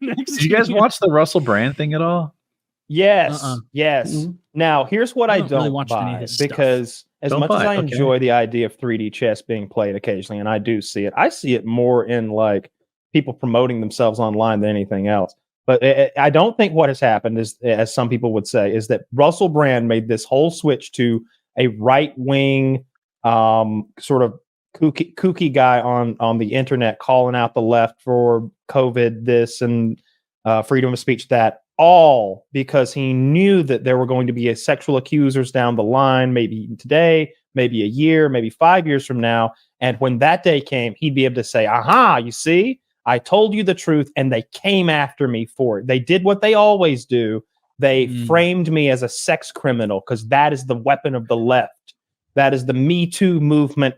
Did you guys watch the Russell Brand thing at all? Yes. Yes. Mm-hmm. Now, here's what I don't really watch buy, because as much as I enjoy the idea of 3D chess being played occasionally, and I do see it, I see it more in like people promoting themselves online than anything else. But I don't think what has happened is, as some people would say, is that Russell Brand made this whole switch to a right-wing sort of kooky guy on the internet calling out the left for COVID, this, and freedom of speech, that, all because he knew that there were going to be sexual accusers down the line, maybe today, maybe a year, maybe 5 years from now. And when that day came, he'd be able to say, aha, you see, I told you the truth and they came after me for it. They did what they always do. They framed me as a sex criminal because that is the weapon of the left. That is the Me Too movement,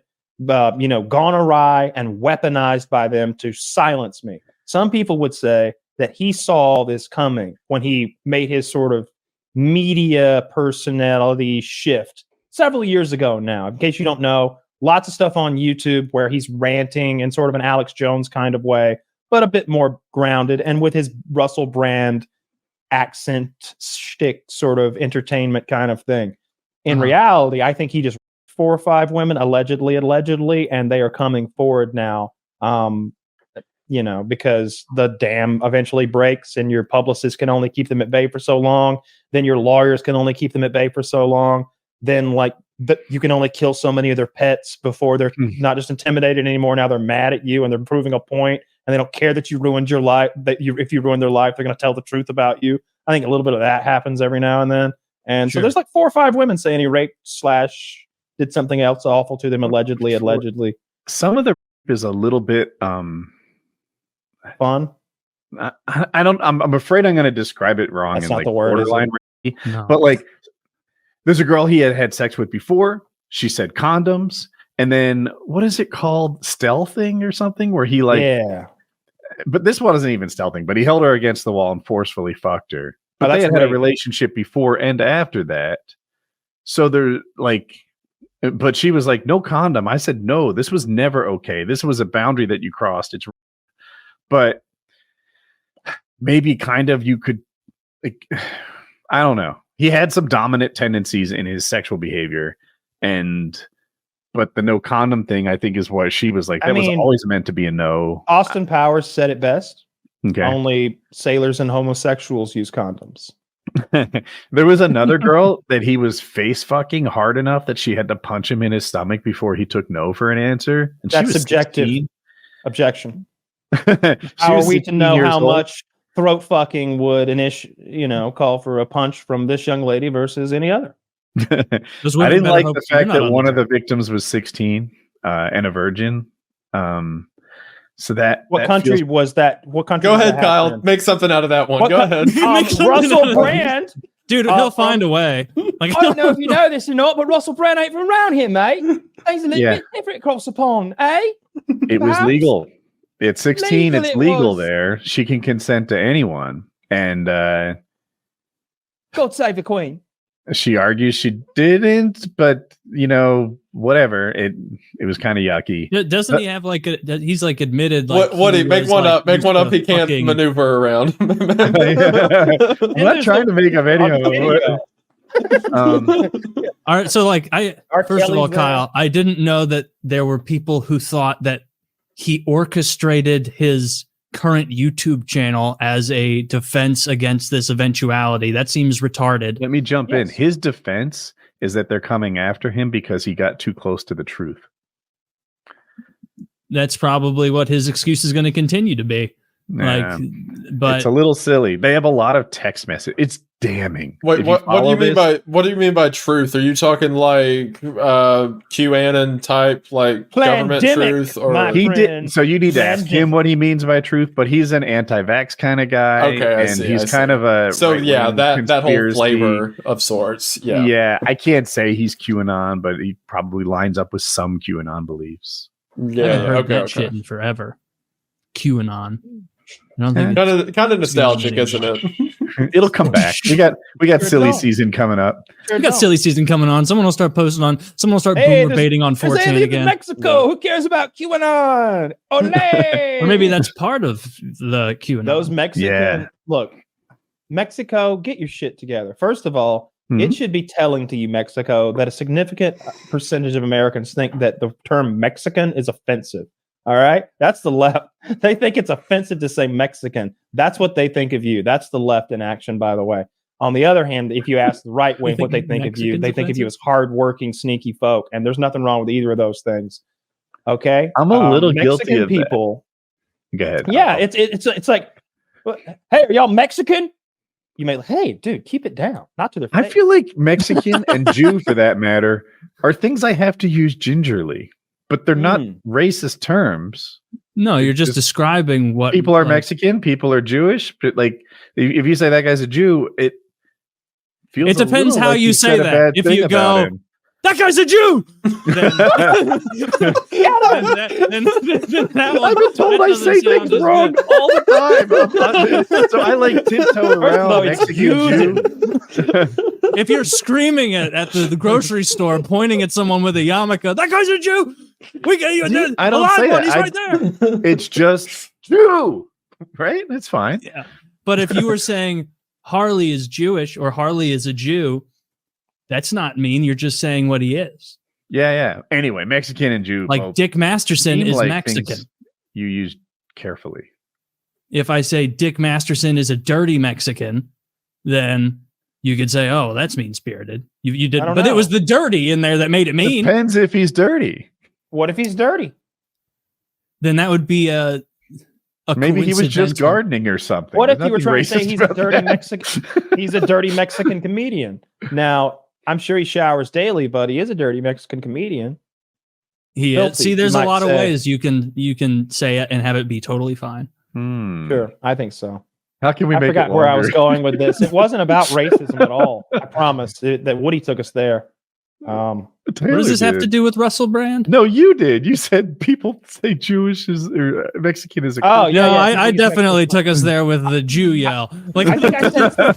gone awry and weaponized by them to silence me. Some people would say that he saw this coming when he made his sort of media personality shift several years ago now. In case you don't know, lots of stuff on YouTube where he's ranting in sort of an Alex Jones kind of way, but a bit more grounded and with his Russell Brand accent shtick sort of entertainment kind of thing. In reality, I think he just 4 or 5 women allegedly, and they are coming forward now. Because the dam eventually breaks and your publicist can only keep them at bay for so long. Then your lawyers can only keep them at bay for so long. Then you can only kill so many of their pets before they're not just intimidated anymore. Now they're mad at you and they're proving a point and they don't care that you ruined your life. If you ruin their life, they're going to tell the truth about you. I think a little bit of that happens every now and then. And so there's like 4 or 5 women saying he raped / did something else awful to them allegedly. Some of the rape is a little bit fun. I'm afraid I'm going to describe it wrong. That's not the word, borderline rape. No. But there's a girl he had sex with before. She said condoms, and then what is it called? Stealthing or something? Where he But this one isn't even stealthing. But he held her against the wall and forcefully fucked her. But they had a relationship before and after that. So they're but she was like, no condom. I said, no, this was never okay. This was a boundary that you crossed. It's, but maybe kind of you could, I don't know. He had some dominant tendencies in his sexual behavior, but the no condom thing, I think, is what she was like. That was always meant to be a no. Austin Powers said it best. Okay. Only sailors and homosexuals use condoms. There was another girl that he was face fucking hard enough that she had to punch him in his stomach before he took no for an answer. And that's subjective. 16. Objection. How are we to know how much throat fucking would call for a punch from this young lady versus any other? I didn't like the fact that one of the victims was 16 and a virgin. So what country was that? What country? Go ahead, Kyle. Make something out of that one. Go ahead. Russell Brand. Dude, he'll find a way. I don't know if you know this or not, but Russell Brand ain't from around here, mate. Things a little bit different across the pond, eh? It was legal. At 16, it's legal there. She can consent to anyone. And God save the Queen. She argues she didn't, but whatever. It was kind of yucky. Doesn't he have he's admitted what he make one up? Make one up. He can't maneuver around. I'm not trying to make a video. All right, so first of all, Kyle, I didn't know that there were people who thought that he orchestrated his current YouTube channel as a defense against this eventuality. That seems retarded. Let me jump in. His defense is that they're coming after him because he got too close to the truth. That's probably what his excuse is going to continue to be. But it's a little silly. They have a lot of text message. It's damning. Wait, what do you mean by truth? Are you talking QAnon type, government truth, or he did? So you need to ask him what he means by truth. But he's an anti-vax kind of guy, he's kind of a that whole flavor of sorts. Yeah. I can't say he's QAnon, but he probably lines up with some QAnon beliefs. Yeah, I haven't heard that shit in forever. QAnon. I don't think kind of nostalgic, isn't it? It'll come back. We got silly season coming up. We got silly season coming on. Someone will start posting on. Someone will start boomer baiting on 4chan again. Mexico. Who cares about QAnon? Olé! Or maybe that's part of the QAnon. Those Mexican look. Mexico, get your shit together. First of all, it should be telling to you, Mexico, that a significant percentage of Americans think that the term Mexican is offensive. All right, that's the left. They think it's offensive to say Mexican. That's what they think of you. That's the left in action, by the way. On the other hand, if you ask the right wing what they think of you, they think of you as hardworking, sneaky folk, and there's nothing wrong with either of those things. Okay, I'm a little guilty of people. That. Go ahead. Yeah, it's like, hey, are y'all Mexican? You may, hey, dude, keep it down. Not to their face. I feel like Mexican and Jew, for that matter, are things I have to use gingerly. But they're not racist terms. No, you're just describing what people are Mexican, people are Jewish. But like, if you say that guy's a Jew, it feels. It depends how you say that. If you go, that guy's a Jew, I've been told I say things wrong all the time. So I like tiptoe around Mexican Jew. If you're screaming it at the grocery store, pointing at someone with a yarmulke, that guy's a Jew. I don't say that. He's right there. It's just Jew, right? That's fine. Yeah. But if you were saying Harley is Jewish or Harley is a Jew, that's not mean. You're just saying what he is. Yeah. Anyway, Mexican and Jew. Like Dick Masterson is Mexican. You use carefully. If I say Dick Masterson is a dirty Mexican, then you could say, "Oh, that's mean-spirited." You did, but it was the dirty in there that made it mean. Depends if he's dirty. What if he's dirty? Then that would be a maybe he was just gardening or something. What if you were trying to say he's a dirty Mexican? He's a dirty Mexican comedian. Now, I'm sure he showers daily, but he is a dirty Mexican comedian. He is. See, there's a lot of ways you can say it and have it be totally fine. Sure, I think so. How can we make it longer? Where I was going with this. It wasn't about racism at all. I promise that Woody took us there. What does this have to do with Russell Brand? No, you did. You said people say Jewish or Mexican is a. I definitely took us there with the Jew yell. Like I think I said